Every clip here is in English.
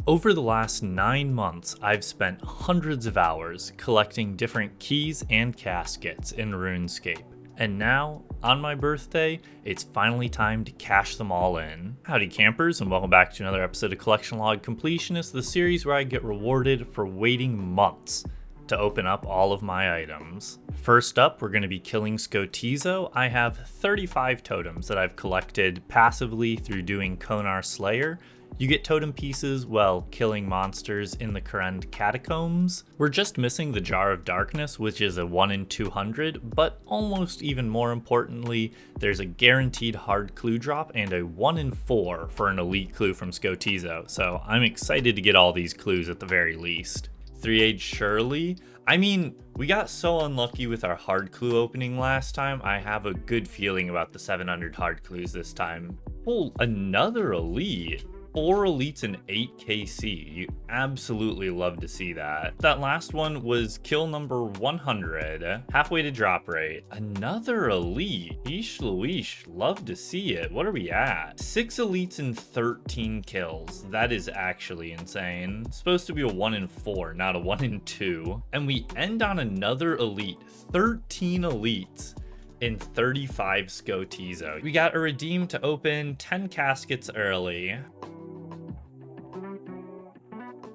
Over the last 9 months, I've spent hundreds of hours collecting different keys and caskets in RuneScape. And now, on my birthday, it's finally time to cash them all in. Howdy campers, and welcome back to another episode of Collection Log Completionist, the series where I get rewarded for waiting months to open up all of my items. First up, we're going to be killing Skotizo. I have 35 totems that I've collected passively through doing Konar Slayer. You get totem pieces while killing monsters in the Kurend Catacombs. We're just missing the Jar of Darkness, which is a 1 in 200, but almost even more importantly, there's a guaranteed hard clue drop and a 1 in 4 for an elite clue from Skotizo, so I'm excited to get all these clues at the very least. 3-Age Shirley. I mean, we got so unlucky with our hard clue opening last time. I have a good feeling about the 700 hard clues this time. Oh, another elite. 4 elites and 8 KC. You absolutely love to see that. That last one was kill number 100. Halfway to drop rate. Another elite. Yeesh Louish. Love to see it. What are we at? 6 elites and 13 kills. That is actually insane. It's supposed to be a 1 in 4, not a 1 in 2. And we end on another elite. 13 elites in 35 Skotizo. We got a redeem to open 10 caskets early.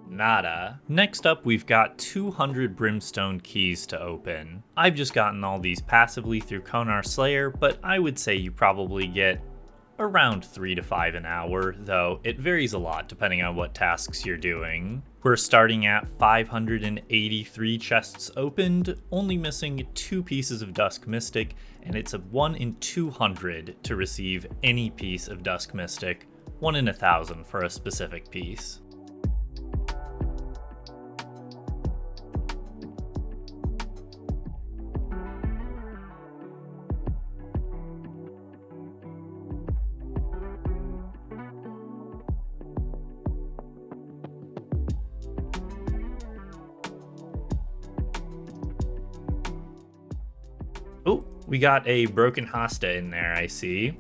Nada. Next up, we've got 200 Brimstone keys to open. I've just gotten all these passively through Konar Slayer, but I would say you probably get around 3 to 5 an hour, though it varies a lot depending on what tasks you're doing. We're starting at 583 chests opened, only missing 2 pieces of Dusk Mystic, and it's a 1 in 200 to receive any piece of Dusk Mystic, 1 in 1,000 for a specific piece. Oh, we got a broken Hosta in there, I see.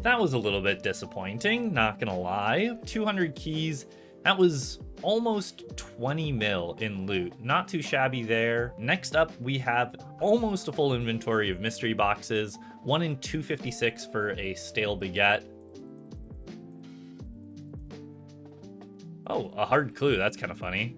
That was a little bit disappointing, not gonna lie. 200 keys, that was almost 20 mil in loot. Not too shabby there. Next up, we have almost a full inventory of mystery boxes. 1 in 256 for a stale baguette. Oh, a hard clue, that's kind of funny.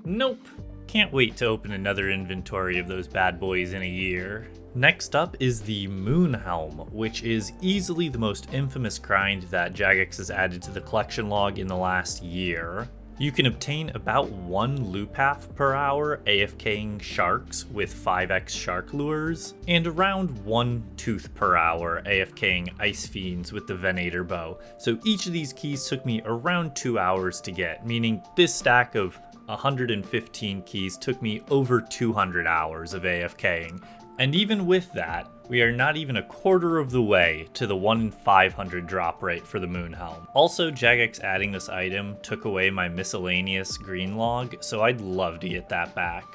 Nope. Can't wait to open another inventory of those bad boys in a year. Next up is the Moon Helm, which is easily the most infamous grind that Jagex has added to the collection log in the last year. You can obtain about 1 loop path per hour AFKing sharks with 5x shark lures, and around 1 tooth per hour AFKing ice fiends with the Venator bow. So each of these keys took me around 2 hours to get, meaning this stack of 115 keys took me over 200 hours of AFKing. And even with that, we are not even a quarter of the way to the 1 in 500 drop rate for the Moon Helm. Also, Jagex adding this item took away my miscellaneous green log, so I'd love to get that back.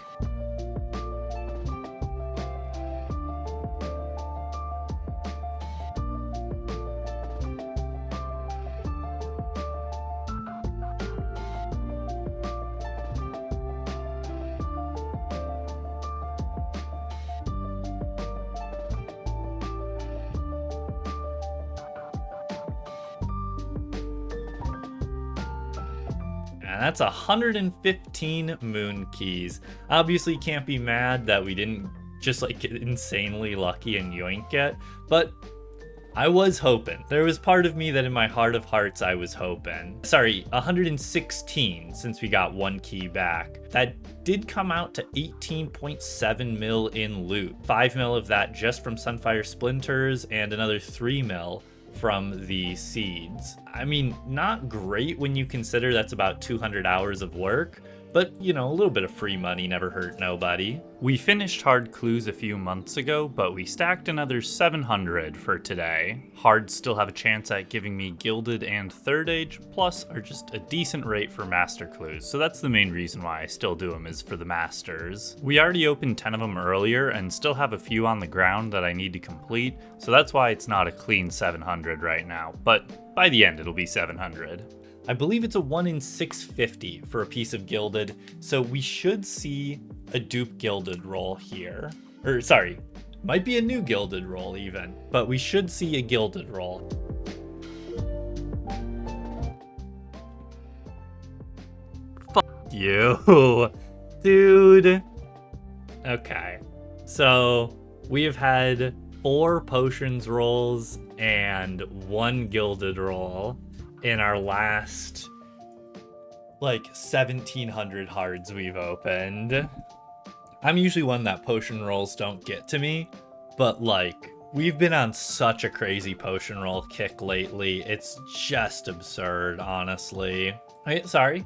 And that's 115 moon keys. Obviously can't be mad that we didn't just like get insanely lucky and yoink it, but I was hoping. There was part of me that in my heart of hearts I was hoping. Sorry, 116 since we got 1 key back. That did come out to 18.7 mil in loot. 5 mil of that just from Sunfire Splinters and another 3 mil from the seeds. I mean, not great when you consider that's about 200 hours of work, But, you know, a little bit of free money never hurt nobody. We finished hard clues a few months ago, but we stacked another 700 for today. Hards still have a chance at giving me gilded and third age, plus are just a decent rate for master clues, so that's the main reason why I still do them, is for the masters. We already opened 10 of them earlier and still have a few on the ground that I need to complete, so that's why it's not a clean 700 right now, but by the end it'll be 700. I believe it's a 1 in 650 for a piece of gilded, so we should see a dupe gilded roll here. Or sorry, might be a new gilded roll even, but we should see a gilded roll. Fuck you, dude. Okay, so we have had 4 potions rolls and 1 gilded roll in our last, like, 1700 hards we've opened. I'm usually one that potion rolls don't get to me, but, like, we've been on such a crazy potion roll kick lately. It's just absurd, honestly. Okay, sorry.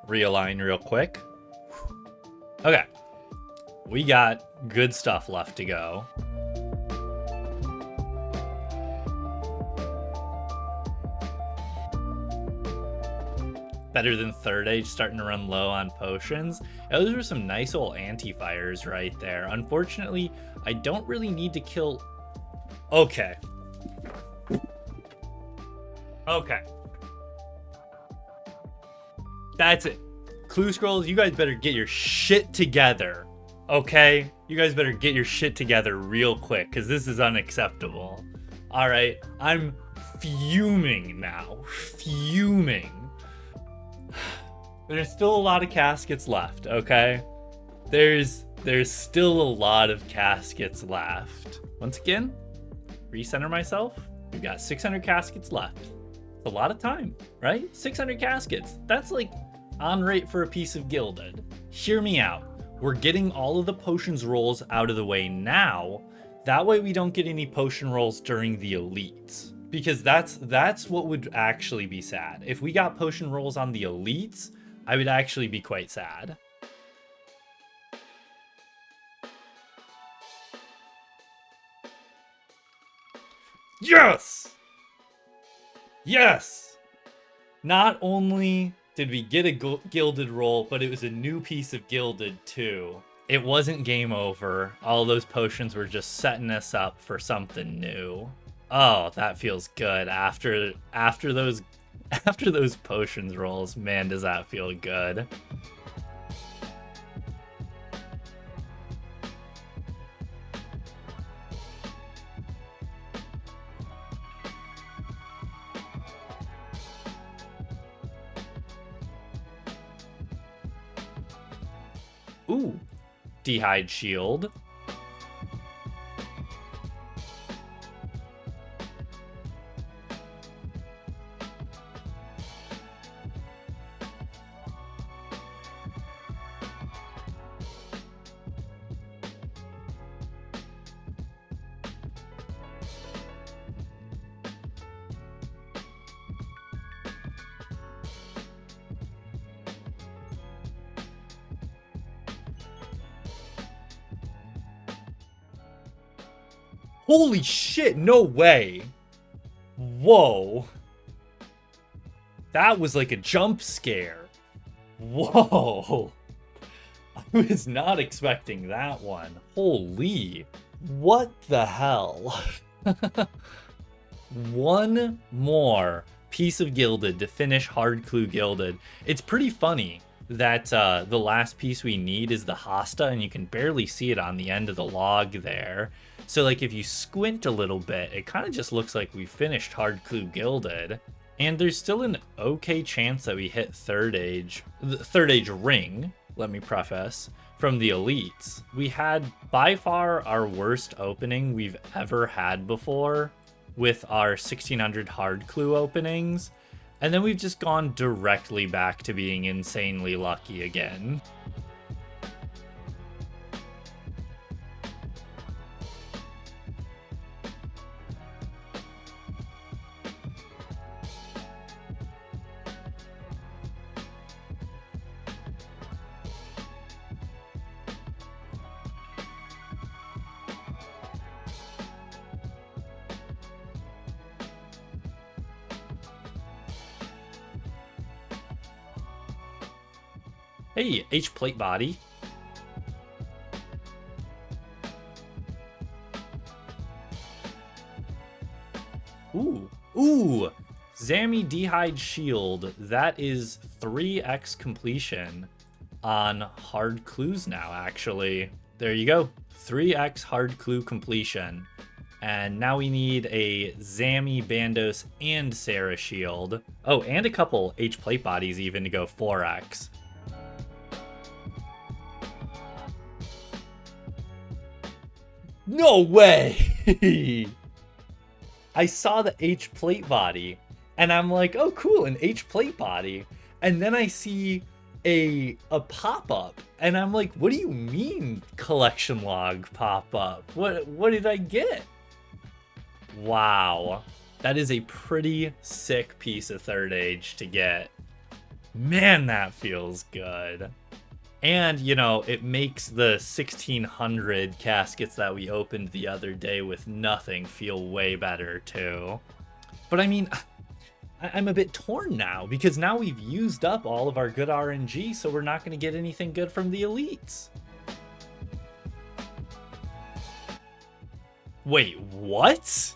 Realign real quick. Okay. We got good stuff left to go. Better than third age, starting to run low on potions. Those were some nice old anti-fires right there. Unfortunately, I don't really need to kill... Okay. That's it. Clue scrolls, you guys better get your shit together. Okay? You guys better get your shit together real quick, because this is unacceptable. Alright, I'm fuming now. Fuming. There's still a lot of caskets left, okay? There's still a lot of caskets left. Once again, recenter myself. We've got 600 caskets left. It's a lot of time, right? 600 caskets. That's like on rate for a piece of gilded. Hear me out. We're getting all of the potions rolls out of the way now. That way we don't get any potion rolls during the elites. Because that's what would actually be sad. If we got potion rolls on the elites, I would actually be quite sad. Yes! Yes! Not only did we get a gilded roll, but it was a new piece of gilded too. It wasn't game over. All those potions were just setting us up for something new. Oh, that feels good. After those potions rolls, man, does that feel good. Ooh, D'hide shield. Holy shit, no way. Whoa. That was like a jump scare. Whoa. I was not expecting that one. Holy. What the hell? One more piece of gilded to finish hard clue gilded. It's pretty funny that the last piece we need is the hosta, and you can barely see it on the end of the log there. So like if you squint a little bit, it kind of just looks like we finished hard clue gilded. And there's still an okay chance that we hit third age ring, let me preface, from the elites. We had by far our worst opening we've ever had before with our 1600 hard clue openings. And then we've just gone directly back to being insanely lucky again. Hey, H plate body. Ooh, Zammy D'hide Shield. That is 3x completion on hard clues now, actually. There you go, 3x hard clue completion. And now we need a Zammy, Bandos, and Sarah Shield. Oh, and a couple H plate bodies even to go 4x. No way! I saw the H plate body and I'm like, oh cool, an H plate body. And then I see a pop-up and I'm like, what do you mean collection log pop-up? What did I get? Wow. That is a pretty sick piece of third age to get. Man, that feels good. And, you know, it makes the 1600 caskets that we opened the other day with nothing feel way better, too. But I mean, I'm a bit torn now, because now we've used up all of our good RNG, so we're not going to get anything good from the elites. Wait, what?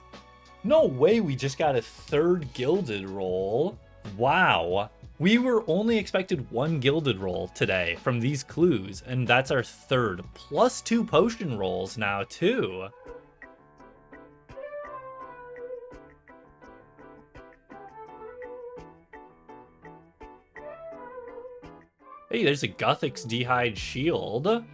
No way we just got a third gilded roll. Wow. We were only expected one gilded roll today from these clues, and that's our third, plus 2 potion rolls now too. Hey, there's a Guthix D'hide Shield.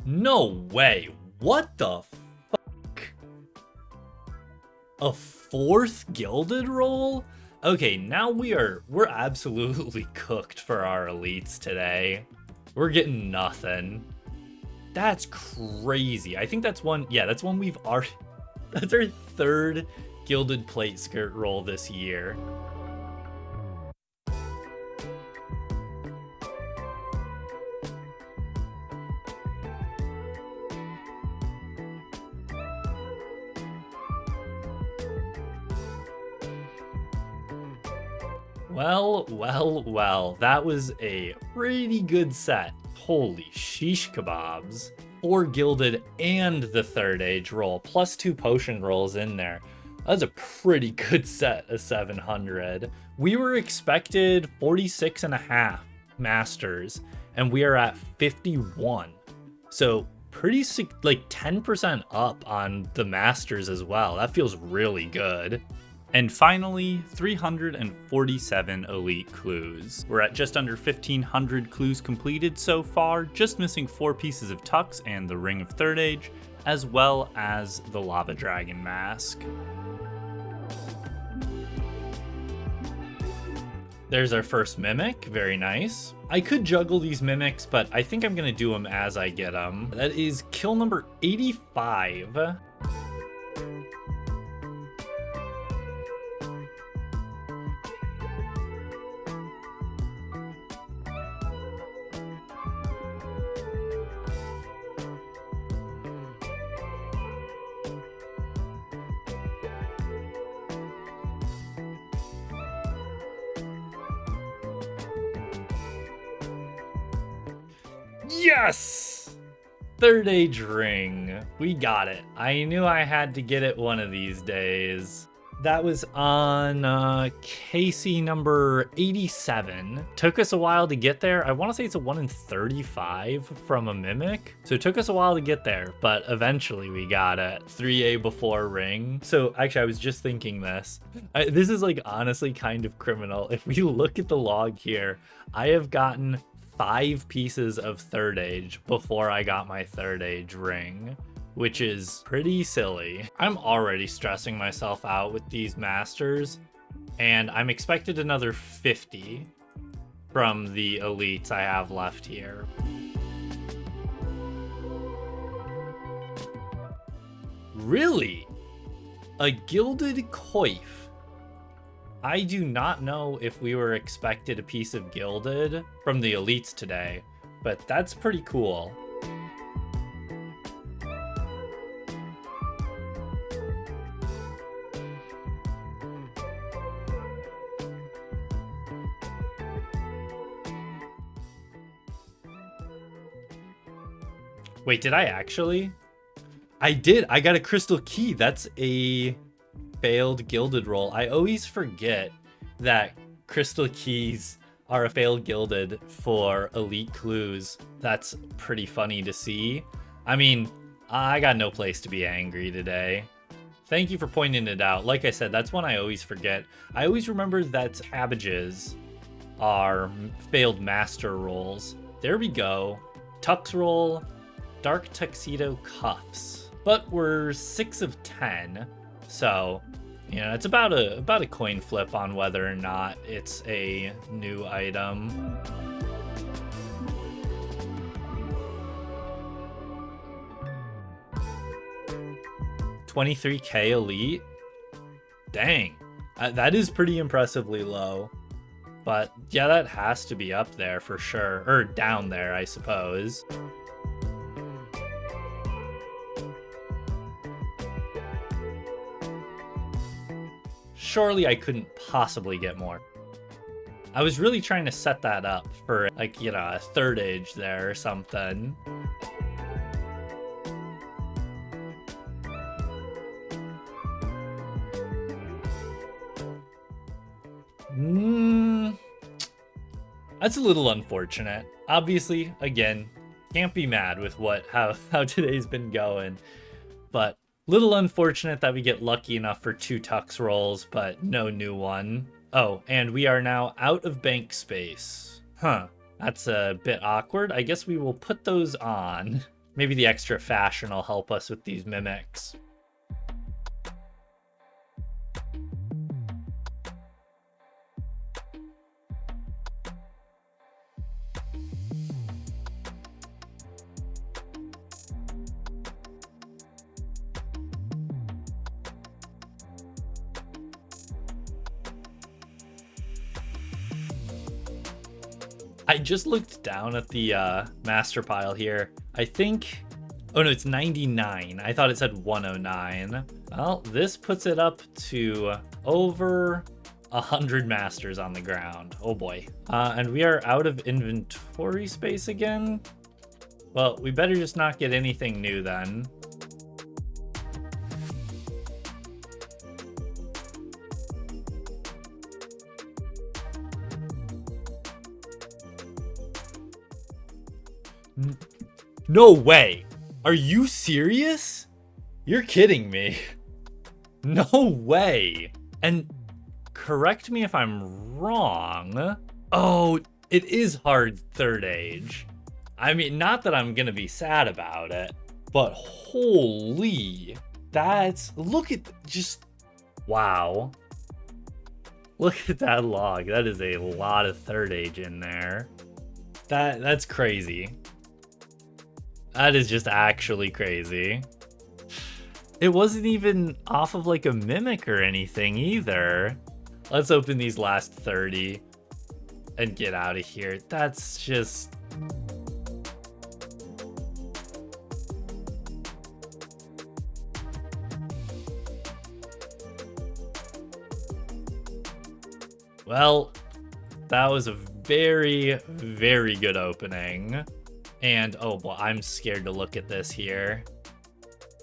No way. What the fuck? A 4th gilded roll? Okay, now we're absolutely cooked for our elites today. We're getting nothing. That's crazy. I think that's one, yeah, that's one we've already, that's our 3rd gilded plate skirt roll this year. Well, that was a pretty good set. Holy sheesh kebabs. 4 gilded and the third age roll, plus 2 potion rolls in there. That's a pretty good set of 700. We were expected 46.5 masters, and we are at 51. So pretty, like 10% up on the masters as well. That feels really good. And finally, 347 elite clues. We're at just under 1,500 clues completed so far, just missing 4 pieces of Tux and the Ring of Third Age, as well as the Lava Dragon Mask. There's our first Mimic, very nice. I could juggle these Mimics, but I think I'm gonna do them as I get them. That is kill number 85. Yes! Third age ring. We got it. I knew I had to get it one of these days. That was on Casey number 87. Took us a while to get there. I want to say it's a 1 in 35 from a Mimic. So it took us a while to get there, but eventually we got it. 3A before ring. So actually, I was just thinking this. This is like honestly kind of criminal. If we look at the log here, I have gotten 5 pieces of third age before I got my third age ring, which is pretty silly. I'm already stressing myself out with these masters, and I'm expected another 50 from the elites I have left here. Really? A gilded coif? I do not know if we were expected a piece of gilded from the elites today, but that's pretty cool. Wait, did I actually? I did. I got a crystal key. That's a failed gilded roll. I always forget that crystal keys are a failed gilded for elite clues. That's pretty funny to see. I mean, I got no place to be angry today. Thank you for pointing it out. Like I said, that's one I always forget. I always remember that cabbages are failed master rolls. There we go. Tux roll, dark tuxedo cuffs. But we're 6 of 10, so you know it's about a coin flip on whether or not it's a new item. $23K elite. Dang, that is pretty impressively low. But yeah, that has to be up there for sure, or down there, I suppose. Surely I couldn't possibly get more. I was really trying to set that up for, like, you know, a third age there or something. That's a little unfortunate. Obviously, again, can't be mad with how today's been going, but little unfortunate that we get lucky enough for 2 tux rolls, but no new one. Oh, and we are now out of bank space. Huh, that's a bit awkward. I guess we will put those on. Maybe the extra fashion will help us with these mimics. I just looked down at the master pile here. I think, oh no, it's 99. I thought it said 109. Well, this puts it up to over 100 masters on the ground. Oh boy. And we are out of inventory space again. Well, we better just not get anything new then. No way! Are you serious? You're kidding me. No way! And correct me if I'm wrong. Oh, it is hard third age. I mean, not that I'm gonna be sad about it, but holy, look at, just, wow. Look at that log. That is a lot of third age in there. That's crazy. That is just actually crazy. It wasn't even off of like a mimic or anything either. Let's open these last 30 and get out of here. That's just... Well, that was a very, very good opening. And, oh boy, I'm scared to look at this here.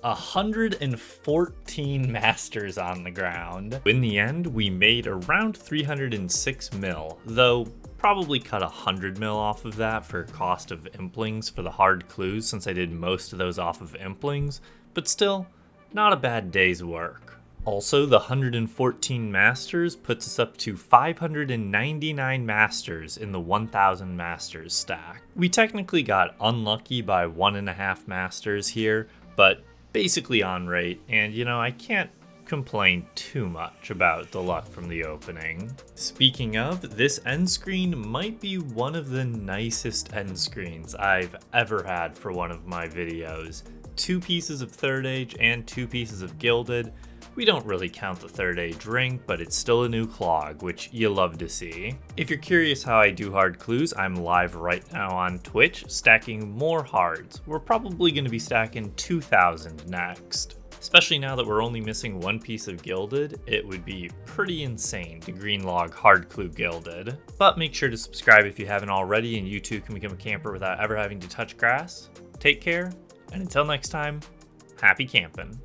114 masters on the ground. In the end, we made around 306 mil, though probably cut 100 mil off of that for cost of implings for the hard clues, since I did most of those off of implings, but still, not a bad day's work. Also, the 114 masters puts us up to 599 masters in the 1000 masters stack. We technically got unlucky by 1.5 masters here, but basically on rate, and you know, I can't complain too much about the luck from the opening. Speaking of, this end screen might be one of the nicest end screens I've ever had for one of my videos. 2 pieces of third age and 2 pieces of gilded. We don't really count the third age ring, but it's still a new clog, which you love to see. If you're curious how I do hard clues, I'm live right now on Twitch, stacking more hards. We're probably going to be stacking 2,000 next. Especially now that we're only missing 1 piece of gilded, it would be pretty insane to green log hard clue gilded. But make sure to subscribe if you haven't already, and you too can become a camper without ever having to touch grass. Take care, And until next time, happy camping.